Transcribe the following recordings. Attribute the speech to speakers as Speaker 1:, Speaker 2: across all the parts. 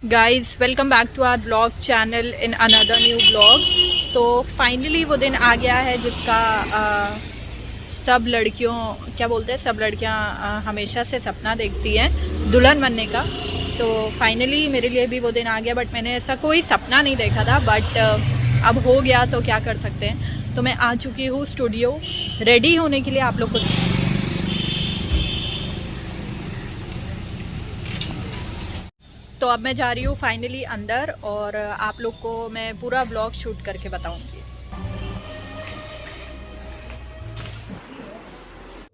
Speaker 1: Guys welcome back to our blog channel in another new blog. तो finally वो दिन आ गया है जिसका सब लड़कियों क्या बोलते हैं, सब लड़कियां हमेशा से सपना देखती हैं, दुल्हन बनने का। तो फाइनली मेरे लिए भी वो दिन आ गया, बट मैंने ऐसा कोई सपना नहीं देखा था, बट अब हो गया तो क्या कर सकते हैं। तो मैं आ चुकी हूँ स्टूडियो रेडी होने के लिए। आप लोग को तो अब मैं जा रही हूँ फाइनली अंदर, और आप लोग को मैं पूरा ब्लॉग शूट करके बताऊँगी।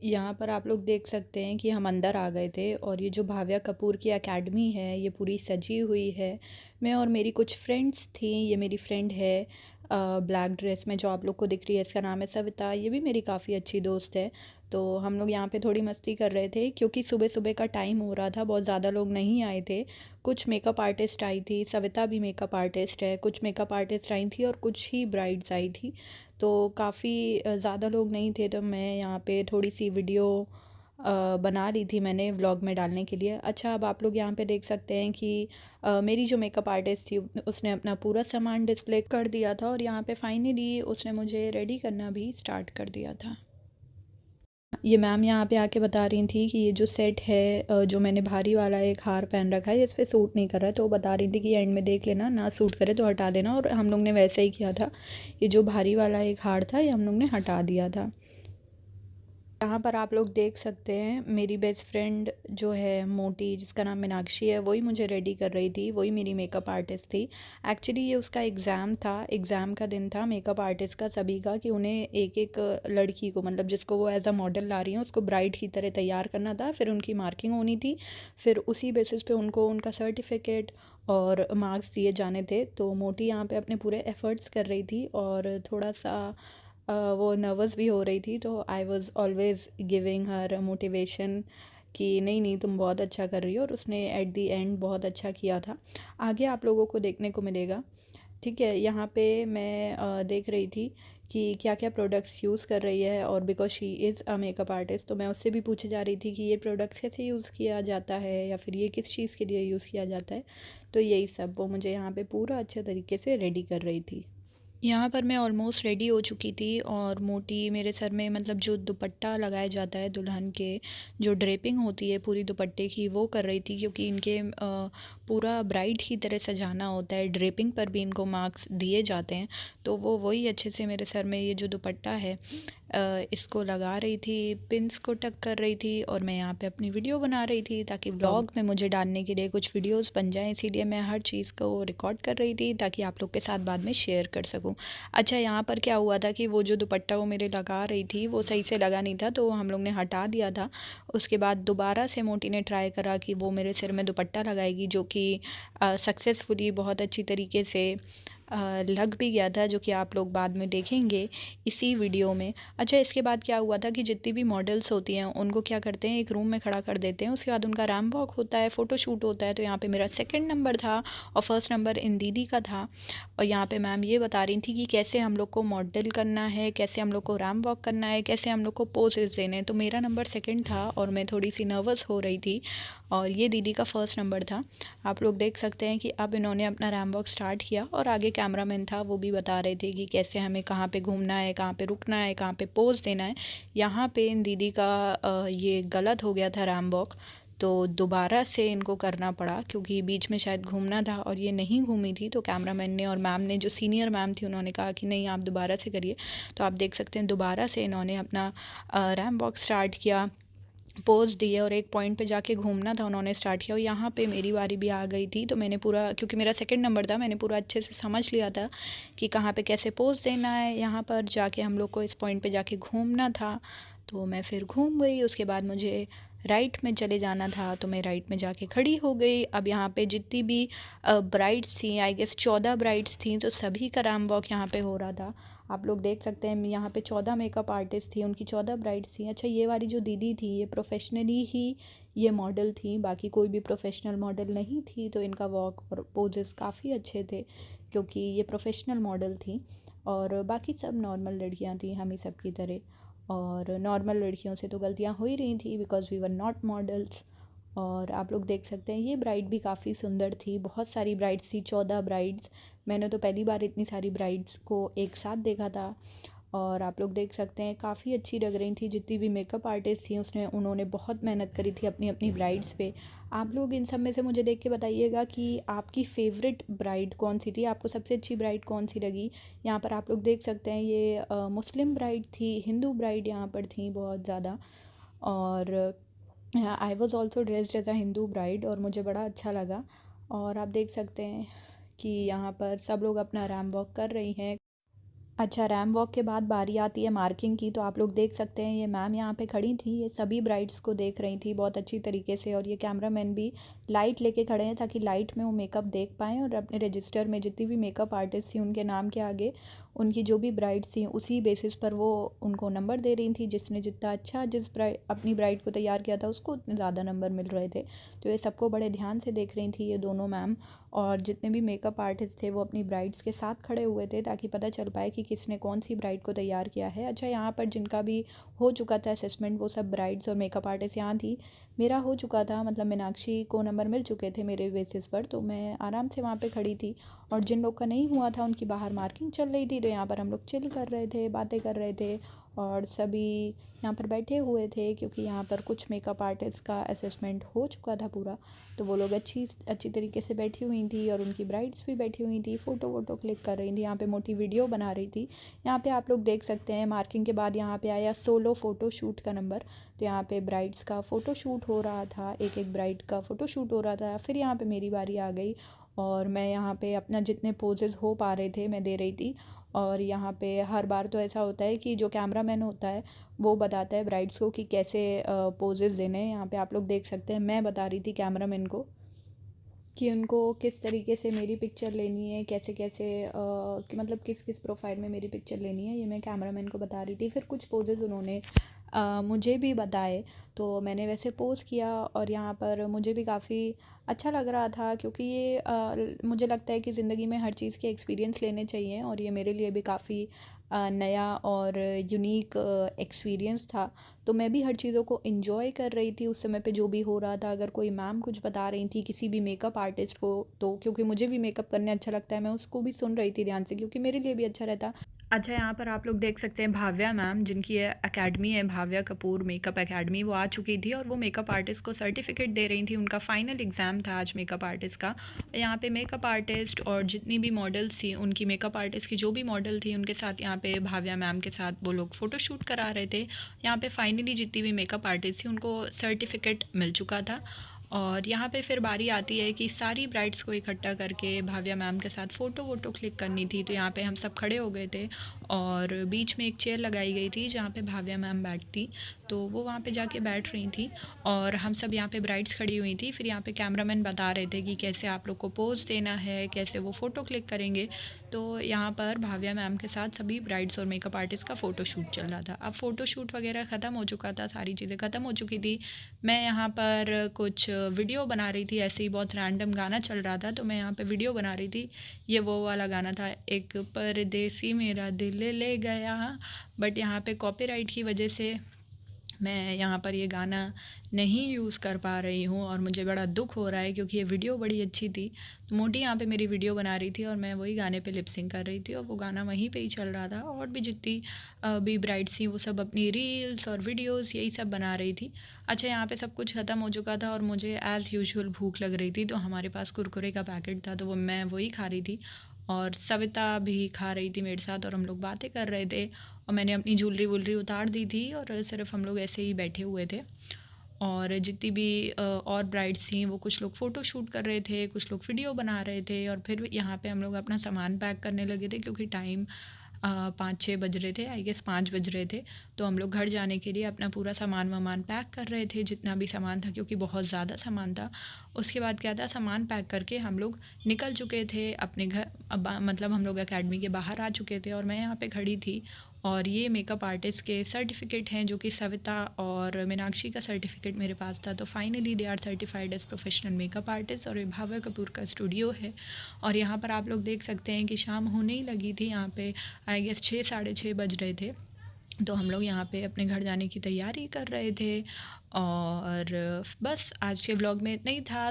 Speaker 1: यहाँ पर आप लोग देख सकते हैं कि हम अंदर आ गए थे, और ये जो भाव्या कपूर की एकेडमी है ये पूरी सजी हुई है। मैं और मेरी कुछ फ्रेंड्स थी। ये मेरी फ्रेंड है ब्लैक ड्रेस में जो आप लोग को दिख रही है, इसका नाम है सविता। ये भी मेरी काफ़ी अच्छी दोस्त है। तो हम लोग यहाँ पे थोड़ी मस्ती कर रहे थे क्योंकि सुबह सुबह का टाइम हो रहा था, बहुत ज़्यादा लोग नहीं आए थे। कुछ मेकअप आर्टिस्ट आई थी, सविता भी मेकअप आर्टिस्ट है, कुछ मेकअप आर्टिस्ट आई थी और कुछ ही ब्राइड्स आई थी। तो काफ़ी ज़्यादा लोग नहीं थे, तो मैं यहाँ पे थोड़ी सी वीडियो बना रही थी मैंने व्लॉग में डालने के लिए। अच्छा, अब आप लोग यहाँ पे देख सकते हैं कि मेरी जो मेकअप आर्टिस्ट थी उसने अपना पूरा सामान डिस्प्ले कर दिया था, और यहाँ पे फाइनली उसने मुझे रेडी करना भी स्टार्ट कर दिया था। ये मैम यहाँ पे आके बता रही थी कि ये जो सेट है, जो मैंने भारी वाला एक हार पहन रखा है, इस पे सूट नहीं कर रहा है। तो वो बता रही थी कि एंड में देख लेना, ना सूट करे तो हटा देना, और हम लोग ने वैसे ही किया था। ये जो भारी वाला एक हार था ये हम लोग ने हटा दिया था। यहाँ पर आप लोग देख सकते हैं मेरी बेस्ट फ्रेंड जो है मोटी, जिसका नाम मीनाक्षी है, वही मुझे रेडी कर रही थी, वही मेरी मेकअप आर्टिस्ट थी। एक्चुअली ये उसका एग्ज़ाम था, एग्ज़ाम का दिन था मेकअप आर्टिस्ट का सभी का, कि उन्हें एक एक लड़की को, मतलब जिसको वो एज अ मॉडल ला रही हैं, उसको ब्राइड की तरह तैयार करना था। फिर उनकी मार्किंग होनी थी, फिर उसी बेसिस पे उनको उनका सर्टिफिकेट और मार्क्स दिए जाने थे। तो मोटी यहाँ पे अपने पूरे एफ़र्ट्स कर रही थी, और थोड़ा सा वो नर्वस भी हो रही थी। तो I was always giving her motivation कि नहीं नहीं तुम बहुत अच्छा कर रही हो, और उसने एट दी एंड बहुत अच्छा किया था। आगे आप लोगों को देखने को मिलेगा। ठीक है, यहाँ पे मैं देख रही थी कि क्या क्या प्रोडक्ट्स यूज़ कर रही है, और because she is a makeup artist तो मैं उससे भी पूछे जा रही थी कि ये प्रोडक्ट्स कैसे यूज़ किया जाता है, या फिर ये किस चीज़ के लिए यूज़ किया जाता है। तो यही सब वो मुझे यहाँ पे पूरा अच्छे तरीके से रेडी कर रही थी। यहाँ पर मैं ऑलमोस्ट रेडी हो चुकी थी, और मोटी मेरे सर में, मतलब जो दुपट्टा लगाया जाता है दुल्हन के, जो ड्रेपिंग होती है पूरी दुपट्टे की, वो कर रही थी, क्योंकि इनके पूरा ब्राइड की तरह सजाना होता है। ड्रेपिंग पर भी इनको मार्क्स दिए जाते हैं। तो वो वही अच्छे से मेरे सर में ये जो दुपट्टा है इसको लगा रही थी, पिंस को टक कर रही थी, और मैं यहाँ पे अपनी वीडियो बना रही थी ताकि व्लॉग में मुझे डालने के लिए कुछ वीडियोस बन जाएं। इसीलिए मैं हर चीज़ को रिकॉर्ड कर रही थी ताकि आप लोग के साथ बाद में शेयर कर सकूं। अच्छा, यहाँ पर क्या हुआ था कि वो जो दुपट्टा वो मेरे लगा रही थी वो सही से लगा नहीं था, तो हम लोग ने हटा दिया था। उसके बाद दोबारा से मोटी ने ट्राई करा कि वो मेरे सिर में दुपट्टा लगाएगी, जो कि सक्सेसफुली बहुत अच्छी तरीके से लग भी गया था, जो कि आप लोग बाद में देखेंगे इसी वीडियो में। अच्छा, इसके बाद क्या हुआ था कि जितनी भी मॉडल्स होती हैं उनको क्या करते हैं, एक रूम में खड़ा कर देते हैं। उसके बाद उनका रैम्प वॉक होता है, फ़ोटोशूट होता है। तो यहाँ पे मेरा सेकंड नंबर था, और फर्स्ट नंबर इन दीदी का था। और यहाँ पे मैम ये बता रही थी कि कैसे हम लोग को मॉडल करना है, कैसे हम लोग को रैम्प वॉक करना है, कैसे हम लोग को पोजेस देने हैं। तो मेरा नंबर सेकंड था, और मैं थोड़ी सी नर्वस हो रही थी, और ये दीदी का फर्स्ट नंबर था। आप लोग देख सकते हैं कि अब इन्होंने अपना रैम्प वॉक स्टार्ट किया, और आगे कैमरामैन था, वो भी बता रहे थे कि कैसे हमें कहाँ पे घूमना है, कहाँ पे रुकना है, कहाँ पे पोज देना है। यहाँ पे इन दीदी का ये गलत हो गया था रैम्प वॉक, तो दोबारा से इनको करना पड़ा, क्योंकि बीच में शायद घूमना था और ये नहीं घूमी थी। तो कैमरामैन ने और मैम ने, जो सीनियर मैम थी, उन्होंने कहा कि नहीं आप दोबारा से करिए। तो आप देख सकते हैं दोबारा से इन्होंने अपना रैम्प वॉक स्टार्ट किया, पोज़ दिए, और एक पॉइंट पे जाके घूमना था उन्होंने स्टार्ट किया। और यहाँ पे मेरी बारी भी आ गई थी, तो मैंने पूरा, क्योंकि मेरा सेकंड नंबर था, मैंने पूरा अच्छे से समझ लिया था कि कहाँ पे कैसे पोज़ देना है। यहाँ पर जाके हम लोग को इस पॉइंट पे जाके घूमना था, तो मैं फिर घूम गई। उसके बाद मुझे राइट में चले जाना था, तो मैं राइट में जाके खड़ी हो गई। अब यहाँ पे जितनी भी ब्राइड्स थी, आई गेस 14 ब्राइड्स थी, तो सभी का रैम्प वॉक यहाँ पे हो रहा था। आप लोग देख सकते हैं यहाँ पे 14 मेकअप आर्टिस्ट थी, उनकी 14 ब्राइड्स थी। अच्छा, ये वाली जो दीदी थी ये प्रोफेशनली ही ये मॉडल थी, बाकी कोई भी प्रोफेशनल मॉडल नहीं थी। तो इनका वॉक और पोजेस काफ़ी अच्छे थे, क्योंकि ये प्रोफेशनल मॉडल थी, और बाकी सब नॉर्मल लड़कियाँ थी हम ही सब की तरह। और नॉर्मल लड़कियों से तो गलतियाँ हो ही रही थी, because we were not models. और आप लोग देख सकते हैं ये ब्राइड भी काफ़ी सुंदर थी। बहुत सारी ब्राइड्स थी, 14 ब्राइड्स। मैंने तो पहली बार इतनी सारी ब्राइड्स को एक साथ देखा था। और आप लोग देख सकते हैं काफ़ी अच्छी लग रही थी। जितनी भी मेकअप आर्टिस्ट थी उन्होंने बहुत मेहनत करी थी अपनी अपनी ब्राइड्स पे। आप लोग इन सब में से मुझे देख के बताइएगा कि आपकी फ़ेवरेट ब्राइड कौन सी थी, आपको सबसे अच्छी ब्राइड कौन सी लगी। यहाँ पर आप लोग देख सकते हैं ये मुस्लिम ब्राइड थी, हिंदू ब्राइड यहाँ पर थी बहुत ज़्यादा। और I was also dressed as a Hindu bride और मुझे बड़ा अच्छा लगा। और आप देख सकते हैं कि यहाँ पर सब लोग अपना रैम वॉक कर रही हैं। अच्छा, रैम वॉक के बाद बारी आती है मार्किंग की। तो आप लोग देख सकते हैं ये मैम यहाँ पे खड़ी थी, ये सभी ब्राइड्स को देख रही थी बहुत अच्छी तरीके से। और ये कैमरामैन भी लाइट लेके खड़े हैं ताकि लाइट में वो मेकअप देख पाएँ और अपने रजिस्टर में जितनी भी मेकअप आर्टिस्ट थी उनके नाम के आगे उनकी जो भी ब्राइड्स थी उसी बेसिस पर वो उनको नंबर दे रही थी। जिसने जितना अच्छा अपनी ब्राइड को तैयार किया था उसको उतने ज़्यादा नंबर मिल रहे थे। तो ये सबको बड़े ध्यान से देख रही थी ये दोनों मैम। और जितने भी मेकअप आर्टिस्ट थे वो अपनी ब्राइड्स के साथ खड़े हुए थे ताकि पता चल पाए कि किसने कौन सी ब्राइड को तैयार किया है। अच्छा, यहाँ पर जिनका भी हो चुका था असेसमेंट वो सब ब्राइड्स और मेकअप आर्टिस्ट यहाँ थी। मेरा हो चुका था, मतलब मीनाक्षी को नंबर मिल चुके थे मेरे बेसिस पर, तो मैं आराम से वहाँ पे खड़ी थी। और जिन लोग का नहीं हुआ था उनकी बाहर मार्किंग चल रही थी, तो यहाँ पर हम लोग चिल कर रहे थे, बातें कर रहे थे। और सभी यहाँ पर बैठे हुए थे क्योंकि यहाँ पर कुछ मेकअप आर्टिस्ट का असेसमेंट हो चुका था पूरा। तो वो लोग अच्छी अच्छी तरीके से बैठी हुई थी और उनकी ब्राइड्स भी बैठी हुई थी, फ़ोटो वोटो क्लिक कर रही थी, यहाँ पे मोटी वीडियो बना रही थी। यहाँ पे आप लोग देख सकते हैं मार्किंग के बाद यहाँ पे आया सोलो फ़ोटो शूट का नंबर। तो यहाँ पे ब्राइड्स का फ़ोटो शूट हो रहा था, एक एक ब्राइड का फ़ोटो शूट हो रहा था। फिर यहाँ पे मेरी बारी आ गई और मैं यहाँ पे अपना जितने पोजेज़ हो पा रहे थे मैं दे रही थी। और यहाँ पे हर बार तो ऐसा होता है कि जो कैमरामैन होता है वो बताता है ब्राइड्स को कि कैसे पोजेज़ देने हैं। यहाँ पे आप लोग देख सकते हैं मैं बता रही थी कैमरामैन को कि उनको किस तरीके से मेरी पिक्चर लेनी है, कैसे कैसे कि मतलब किस किस प्रोफाइल में मेरी पिक्चर लेनी है, ये मैं कैमरामैन को बता रही थी। फिर कुछ पोजेज़ उन्होंने मुझे भी बताए, तो मैंने वैसे पोज़ किया। और यहाँ पर मुझे भी काफ़ी अच्छा लग रहा था क्योंकि ये मुझे लगता है कि ज़िंदगी में हर चीज़ के एक्सपीरियंस लेने चाहिए और ये मेरे लिए भी काफ़ी नया और यूनिक एक्सपीरियंस था। तो मैं भी हर चीज़ों को एंजॉय कर रही थी उस समय पे जो भी हो रहा था। अगर कोई मैम कुछ बता रही थी किसी भी मेकअप आर्टिस्ट को, तो क्योंकि मुझे भी मेकअप करने अच्छा लगता है मैं उसको भी सुन रही थी ध्यान से क्योंकि मेरे लिए भी अच्छा रहता। अच्छा, यहाँ पर आप लोग देख सकते हैं भाव्या मैम, जिनकी ये अकेडमी है भाव्या कपूर मेकअप एकेडमी, वो आ चुकी थी और वो मेकअप आर्टिस्ट को सर्टिफिकेट दे रही थी। उनका फाइनल एग्ज़ाम था आज मेकअप आर्टिस्ट का। यहाँ पे मेकअप आर्टिस्ट और जितनी भी मॉडल्स थी उनकी, मेकअप आर्टिस्ट की जो भी मॉडल थी उनके साथ यहाँ पे भाव्या मैम के साथ वो लोग फ़ोटोशूट करा रहे थे। यहाँ पे फाइनली जितनी भी मेकअप आर्टिस्ट थी उनको सर्टिफिकेट मिल चुका था। और यहाँ पे फिर बारी आती है कि सारी ब्राइड्स को इकट्ठा करके भाव्या मैम के साथ फ़ोटो वोटो क्लिक करनी थी। तो यहाँ पे हम सब खड़े हो गए थे और बीच में एक चेयर लगाई गई थी जहाँ पे भाव्या मैम बैठती, तो वो वहाँ पे जाके बैठ रही थी और हम सब यहाँ पे ब्राइड्स खड़ी हुई थी। फिर यहाँ पे कैमरामैन बता रहे थे कि कैसे आप लोग को पोज़ देना है, कैसे वो फ़ोटो क्लिक करेंगे। तो यहाँ पर भाव्या मैम के साथ सभी ब्राइड्स और मेकअप आर्टिस्ट का फ़ोटो शूट चल रहा था। अब फ़ोटो शूट वगैरह ख़त्म हो चुका था, सारी चीज़ें ख़त्म हो चुकी थी। मैं यहाँ पर कुछ वीडियो बना रही थी, ऐसे ही बहुत रैंडम गाना चल रहा था तो मैं यहाँ पे वीडियो बना रही थी। ये वो वाला गाना था, एक परदेसी मेरा दिल ले गया। बट यहाँ पे कॉपीराइट की वजह से मैं यहाँ पर ये गाना नहीं यूज़ कर पा रही हूँ और मुझे बड़ा दुख हो रहा है क्योंकि ये वीडियो बड़ी अच्छी थी। तो मोटी यहाँ पे मेरी वीडियो बना रही थी और मैं वही गाने पे लिप सिंक कर रही थी और वो गाना वहीं पे ही चल रहा था। और भी जितनी भी ब्राइड्स थी वो सब अपनी रील्स और वीडियोस यही सब बना रही थी। अच्छा, यहाँ पे सब कुछ ख़त्म हो चुका था और मुझे एज़ यूजुअल भूख लग रही थी, तो हमारे पास कुरकुरे का पैकेट था तो वो मैं वही खा रही थी और सविता भी खा रही थी मेरे साथ और हम लोग बातें कर रहे थे। और मैंने अपनी ज्वेलरी वुलरी उतार दी थी और सिर्फ हम लोग ऐसे ही बैठे हुए थे। और जितनी भी और ब्राइड्स थी वो कुछ लोग फ़ोटो शूट कर रहे थे, कुछ लोग वीडियो बना रहे थे और फिर यहाँ पे हम लोग अपना सामान पैक करने लगे थे क्योंकि टाइम 5-6 बज रहे थे, आई गेस 5 बज रहे थे। तो हम लोग घर जाने के लिए अपना पूरा सामान वामान पैक कर रहे थे जितना भी सामान था क्योंकि बहुत ज़्यादा सामान था। उसके बाद क्या था, सामान पैक करके हम लोग निकल चुके थे अपने घर, मतलब हम लोग एकेडमी के बाहर आ चुके थे और मैं यहाँ पे खड़ी थी। और ये मेकअप आर्टिस्ट के सर्टिफिकेट हैं जो कि सविता और मीनाक्षी का सर्टिफिकेट मेरे पास था। तो finally they are certified as professional makeup artist और ये भाव्या कपूर का स्टूडियो है। और यहाँ पर आप लोग देख सकते हैं कि शाम होने ही लगी थी, यहाँ पे आई गेस 6 साढ़े 6 बज रहे थे। तो हम लोग यहाँ पे अपने घर जाने की तैयारी कर रहे थे और बस आज के व्लॉग में इतना ही था।